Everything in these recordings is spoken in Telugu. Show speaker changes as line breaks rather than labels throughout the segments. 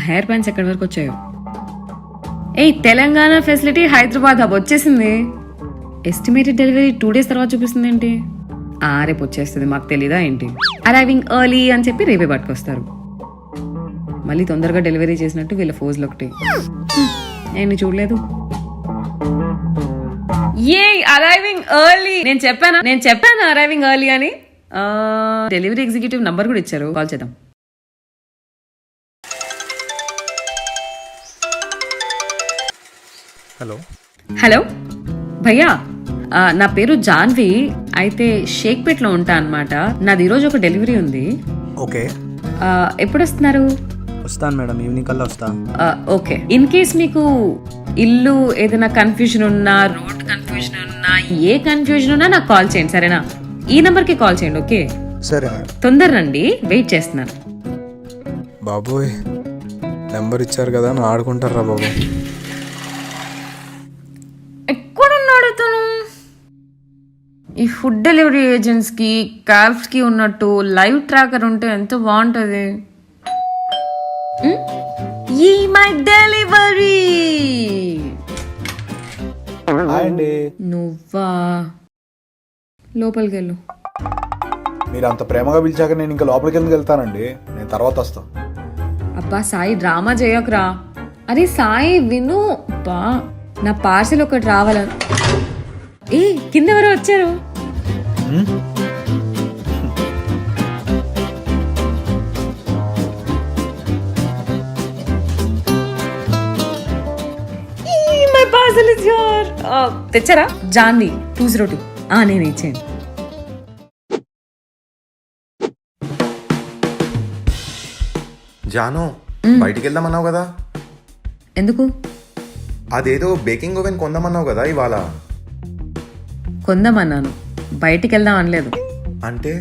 హెయిర్ బ్యాండ్స్ ఎక్కడి వరకు వచ్చాయో. తెలంగాణ ఫెసిలిటీ హైదరాబాద్ హబ్ వచ్చేసింది. ఎస్టిమేటెడ్ డెలివరీ 2 days తర్వాత చూపిస్తుంది ఏంటి? రేపు వచ్చేస్తుంది, మాకు తెలీదా ఏంటి? అరైవింగ్ ఎర్లీ అని చెప్పి రేపే పట్టుకొస్తారు. మళ్ళీ తొందరగా డెలివరీ చేసినట్టు వీళ్ళ ఫోజులు ఒకటి. నేను చూడలేదు. అరైవింగ్ ఎర్లీ నేను చెప్పాను అరైవింగ్ ఎర్లీ అని. డెలివరీ ఎగ్జిక్యూటివ్ నంబర్ కూడా ఇచ్చారు, కాల్ చేద్దాం. హలో భయ్యా, నా పేరు జాన్వి. అయితే షేక్పేట్లో ఉంటా అన్నమాట. నాది ఈరోజు ఒక డెలివరీ ఉంది.
ఓకే,
ఎప్పుడు వస్తున్నారు?
వస్తాను మేడం, ఈవినింగ్ కల్లా వస్తాను.
ఓకే, ఇన్ కేస్ మీకు ఇల్లు ఏదైనా కన్ఫ్యూజన్ ఉన్నా, రోడ్ కన్ఫ్యూజన్ ఉన్నా, ఏ కన్ఫ్యూజన్ ఉన్నా నాకు కాల్ చేయండి, సరేనా? ఈ నంబర్కి కాల్ చేయండి. ఓకే
సరే మేడం.
తొందర రండి, వెయిట్ చేస్తున్నాను.
బాబోయ్, నెంబర్ ఇచ్చారు కదా, నువ్వు ఆడుకుంటారా బాబు?
ఎక్కడున్నాడు తను? ఈ ఫుడ్ డెలివరీ ఏజెంట్స్కి, క్యాబ్స్కి ఉన్నట్టు లైవ్ ట్రాకర్ ఉంటే ఎంత బాగుంటుంది. ఈ మై డెలివరీ. నువ్వా? లోపలికి వెళ్ళు.
మీరు అంత ప్రేమగా పిలిచాక నేను ఇంకా లోపలికి ఎందుకు వెళ్తానండి? నేను తర్వాత వస్తా.
అబ్బా సాయి, డ్రామా చేయకురా. అరే సాయి విను, బా నా పార్సెల్ ఒకటి రావాలని. కింద ఎవరో వచ్చారు. My parcel is here. తెచ్చారా? జాన్వి 202. నేను ఇచ్చేయండి.
జాను, బయటికి వెళ్దామన్నావు కదా?
ఎందుకు?
అదేదో బేకింగ్ ఓవెన్ కొందామన్నావు కదా ఇవాళ.
కొందామన్నాను, బయటికి వెళ్దాం అనలేదు.
అంటే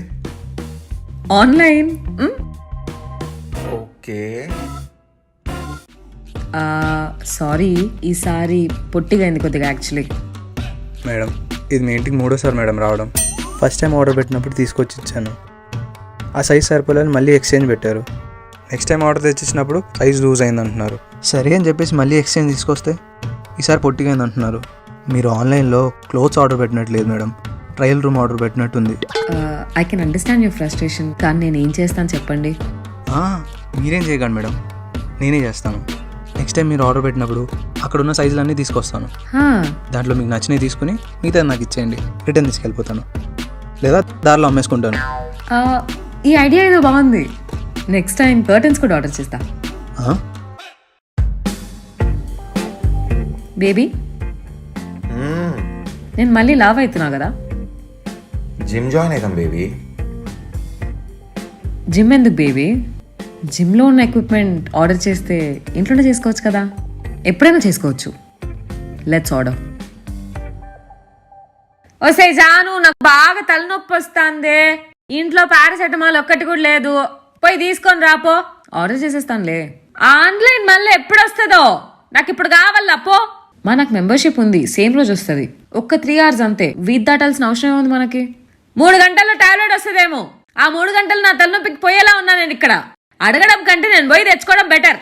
ఆన్లైన్.
ఓకే.
సారీ, ఈసారి పొట్టిగా అయింది కొద్దిగా యాక్చువల్లీ.
మేడం, ఇది మీ ఇంటికి 3వ మేడం రావడం. ఫస్ట్ టైం ఆర్డర్ పెట్టినప్పుడు తీసుకొచ్చి ఇచ్చాను. ఆ సైజ్ సరిపోలేని మళ్ళీ ఎక్స్చేంజ్ పెట్టారు. నెక్స్ట్ టైం ఆర్డర్ తెచ్చిచ్చినప్పుడు సైజ్ లూజ్ అయింది అంటున్నారు. సరే అని చెప్పేసి మళ్ళీ ఎక్స్చేంజ్ తీసుకొస్తే ఈసారి పొట్టిగా అయింది అంటున్నారు. మీరు ఆన్లైన్లో క్లోత్స్ ఆర్డర్ పెట్టినట్లేదు మేడం, ట్రయల్ రూమ్ ఆర్డర్ పెట్టినట్టుంది.
I can understand your frustration, కానీ నేను ఏం చేస్తాను చెప్పండి?
మీరేం చేయకండి మేడం, నేనే చేస్తాను. నెక్స్ట్ టైం మీరు ఆర్డర్ పెట్టినప్పుడు అక్కడ ఉన్న సైజులన్నీ తీసుకొస్తాను. దాంట్లో మీకు నచ్చినవి తీసుకుని మిగతా నాకు ఇచ్చేయండి, రిటర్న్ తీసుకెళ్ళిపోతాను, లేదా దారిలో అమ్మేసుకుంటాను.
ఈ ఐడియా ఏదో బాగుంది. నెక్స్ట్ టైం కర్టన్స్ కూడా ఆర్డర్ చేస్తా. బేబీ, నేను మళ్ళీ లావ్ అవుతున్నా కదా.
జిమ్ జాయిన్ అవుతాం బేబీ.
జిమ్ ఎందుకు బేబీ? జిమ్లో ఉన్న ఎక్విప్మెంట్ ఆర్డర్ చేస్తే ఇంట్లోనే చేసుకోవచ్చు కదా, ఎప్పుడైనా చేసుకోవచ్చు. Let's order. ఓసే జాను, నాకు బాగా తలనొప్పి వస్తుంది. ఇంట్లో పారాసెటమాల్ ఒక్కటి కూడా లేదు, పోయి తీసుకొని రాపో. ఆర్డర్ చేసేస్తానులే. ఆన్లైన్ మళ్ళీ ఎప్పుడు వస్తుందో, నాకు ఇప్పుడు కావాలా పో. నాకు మెంబర్షిప్ ఉంది, సేమ్ రోజు వస్తుంది. ఒక్క 3 hours అంతే, వీధి దాటాల్సిన అవసరం ఉంది మనకి. 3 గంటల్లో టాబ్లెట్ వస్తుందేమో. ఆ 3 గంటలు నా తలనొప్పికి పోయేలా ఉన్నా నేను ఇక్కడ. అడగడం కంటే నేను పోయి తెచ్చుకోవడం బెటర్.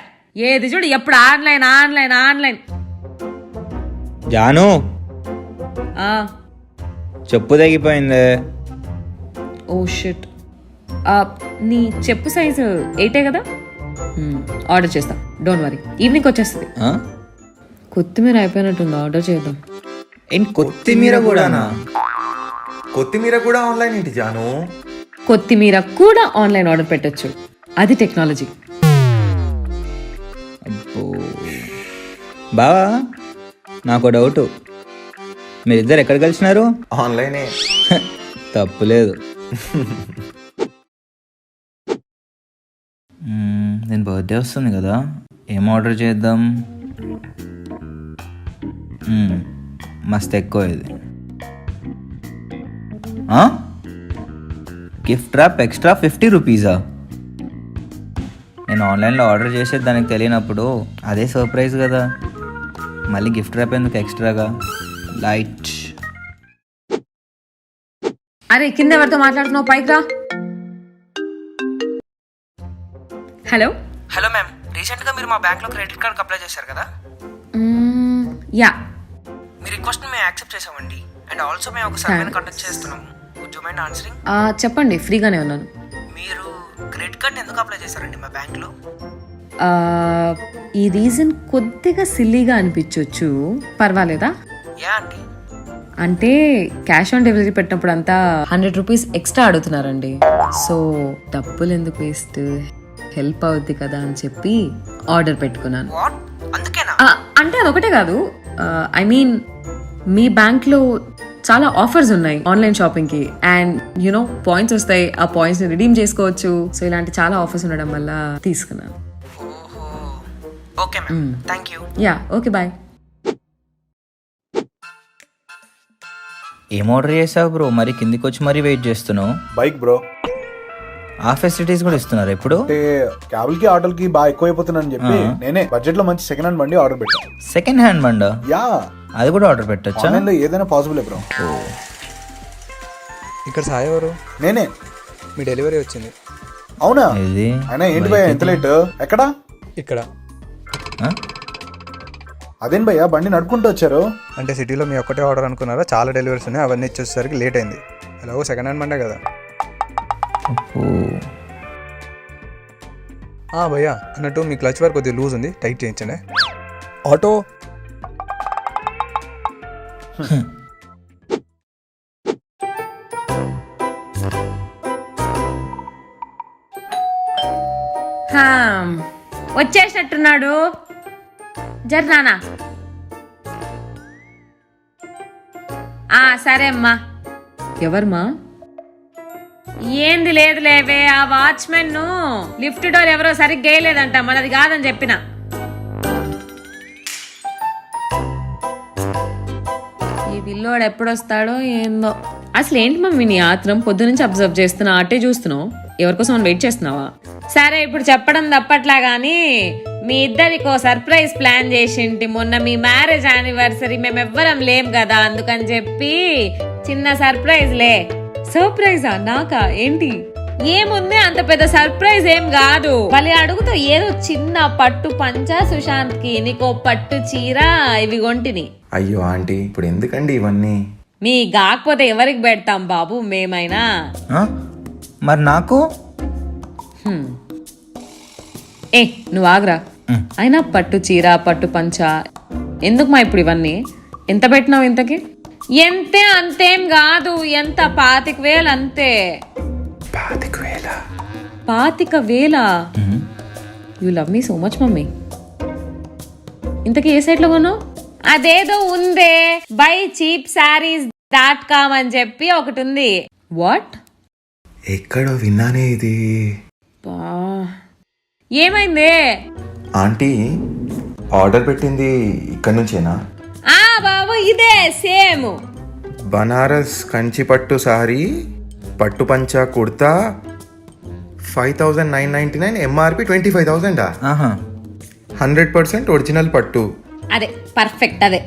ఏది చూడు ఎప్పుడు ఆన్లైన్ ఆన్లైన్ ఆన్లైన్.
జాను, చెప్పు తగ్గిపోయింది.
Oh shit. నీ చెప్పు సైజు 8 కదా. ఆర్డర్ చేస్తా, డోంట్ వరీ, ఈవినింగ్ వచ్చేస్తుంది. కొత్తిమీర అయిపోయినట్టుంది, ఆర్డర్ చేద్దాం.
కొత్తిమీర కూడానా?
కొత్తిమీర కూడా ఆన్లైన్ ఏంటి జాను?
కొత్తిమీర కూడా ఆన్లైన్ ఆర్డర్ పెట్టొచ్చు, అది టెక్నాలజీ.
అబ్బో బావా, నాకు డౌట్, మీరిద్దరు ఎక్కడ కలిసినారు?
ఆన్లైనే.
తప్పులేదు. నేను బర్త్డే వస్తుంది కదా, ఏం ఆర్డర్ చేద్దాం? మస్తు ఎక్కువ ఇది. Gift wrap extra 50 రూపీసా? నేను ఆన్లైన్లో ఆర్డర్ చేసేది దానికి తెలియనప్పుడు అదే సర్ప్రైజ్ కదా, మళ్ళీ గిఫ్ట్ ర్యాప్ ఎందుకు ఎక్స్ట్రాగా? లైట్.
అరే కింద ఎవరితో మాట్లాడుతున్నావు, పైకి రా. హలో
హలో మ్యామ్,
రీసెంట్గా మీరు మా బ్యాంక్లో క్రెడిట్ కార్డ్కి అప్లై చేశారు కదా,
యా
మీ రిక్వెస్ట్ని మేము యాక్సెప్ట్ చేసామండి. అండ్ ఆల్సో మేము ఒక సర్వేని కండక్ట్ చేస్తున్నాము. Would you mind answering?
చెప్పండి, ఫ్రీగానే ఉన్నాను.
మీరు క్రెడిట్ కార్డ్ ఎందుకు అప్లై చేశారండి మా బ్యాంక్లో?
ఈ రీజన్ కొద్దిగా సిల్లీగా అనిపించవచ్చు, పర్వాలేదా?
యా అండి.
అంటే క్యాష్ ఆన్ డెలివరీ పెట్టినప్పుడు అంతా 100 రూపీస్ ఎక్స్ట్రా అడుగుతున్నారండి. సో డబ్బులు ఎందుకు వేస్ట్, హెల్ప్ అవుద్ది కదా అని చెప్పి ఆర్డర్ పెట్టుకున్నాను.
వాట్, అందుకేనా?
అంటే అదొకటే కాదు, ఐ మీన్ మీ బ్యాంక్లో చాలా ఆఫర్స్ ఉన్నాయి ఆన్లైన్ షాపింగ్ కి. అండ్ యునో పాయింట్స్ వస్తాయి, ఆ పాయింట్స్ ని రిడీమ్ చేసుకోవచ్చు. సో ఇలాంటి చాలా ఆఫర్స్ ఉండడం వల్ల తీసుకున్నాను.
Okay ma'am, thank you.
Yeah okay, bye.
ఏం ఆర్డర్ చేసావు బ్రో? మరి కిందికి వచ్చి మరీ వెయిట్ చేస్తున్నావు.
Bike bro.
ఆ ఫెసిలిటీస్ కూడా ఇస్తున్నారు ఇప్పుడు?
అంటే క్యాబులకి ఆటోలకి బాగా ఎక్కువైపోతున్నాను చెప్పి నేనే బడ్జెట్ లో మంచి సెకండ్ హ్యాండ్ బండి ఆర్డర్ పెట్టాను.
సెకండ్ హ్యాండ్ బండా?
యా,
అది కూడా ఆర్డర్ పెట్టొచ్చా?
ఆన్లైన్లో ఏదైనా పాసిబుల్ బ్రో.
ఇక్కడ సాయి ఎవరు?
నేనే.
మీ డెలివరీ వచ్చింది.
అవునా?
ఇది
అయినా ఏంటి భయ్యా ఎంత లేట్? ఎక్కడా?
ఇక్కడ.
అదేం భయ్యా బండి నడుపుకుంటూ వచ్చారు?
అంటే సిటీలో మీ ఒక్కటే ఆర్డర్ అనుకున్నారా? చాలా డెలివరీస్ ఉన్నాయి, అవన్నీ ఇచ్చేసరికి లేట్ అయింది. ఎలాగో సెకండ్ హ్యాండ్ బండే కదా. భయ్యా అన్నట్టు మీ క్లచ్ వర్క్ కొద్దిగా లూజ్ ఉంది, టైట్ చేయించండి. ఆటో
వచ్చేసినట్టున్నాడు. జర్నానా? సరే అమ్మా. ఎవరమ్మా? ఏంది లేదు లేవే, ఆ వాచ్మెన్ లిఫ్ట్ డోర్ ఎవరో సరిగ్గా వేయలేదంట, మనది కాదని చెప్పిన. ఈ పిల్లోడు ఎప్పుడొస్తాడో ఏందో. అసలు ఏంటి మమ్మీ నీ ఆత్రం? పొద్దు నుంచి అబ్జర్వ్ చేస్తున్నా, అట్టే చూస్తున్నావు. ఎవరికోసం మనం వెయిట్ చేస్తున్నావా? సరే ఇప్పుడు చెప్పడం తప్పట్లా గానీ మీ ఇద్దరికో సర్ప్రైజ్ ప్లాన్ చేసింటి మొన్న మీ మ్యారేజ్ యానివర్సరీ. మేమెవ్వరం లేం కదా, అందుకని చెప్పి చిన్న సర్ప్రైజ్ లే. సర్ప్రైజా? నాకా? ఏంటి? ఏముంది, అంత పెద్ద సర్ప్రైజ్ ఏం కాదు. మళ్ళీ అడుగుతూ ఏదో చిన్న పట్టు పంచ సుశాంత్ కి, నీకో పట్టు చీర, ఇవి కొంటిని.
అయ్యో ఆంటీ, ఇప్పుడు ఎందుకండి ఇవన్నీ?
మీ కాకపోతే ఎవరికి పెడతాం బాబు మేమైనా.
మరి నాకు?
నువ్వు ఆగ్రా. అయినా పట్టు చీర, పట్టు పంచ ఎందుకు మా ఇప్పుడు ఇవన్నీ? ఎంత పెట్టినావు ఇంతకి? ఎంతే, అంతేం కాదు. ఎంత? 25,000 అంతే. 25,000? You love me so much mummy. ఇంతకీ ఏ సైట్ లో కొన్నావు? అదేదో ఉందే buycheapsarees.com అని చెప్పి ఒకటి ఉంది. వాట్?
ఎక్కడో విన్నానే ఇది.
ఏమైంది?
ఆంటీ ఆర్డర్ పెట్టింది ఇక్కడ నుంచేనా?
బాబు ఇదే సేమ్.
బనారస్ కంచి పట్టు సారీ, పట్టు పంచా కుర్తా, 5,999, ఎంఆర్పి 25,000. 100% ఒరిజినల్ పట్టు.
అదే పర్ఫెక్ట్, అదే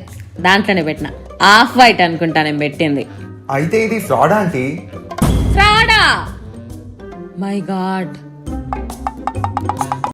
దాంట్లోనే పెట్టిన. ఆఫ్ వైట్ అనుకుంటా నేను పెట్టింది.
అయితే ఇది ఫ్రాడ్ ఆంటీ.
ఫ్రాడా? My God.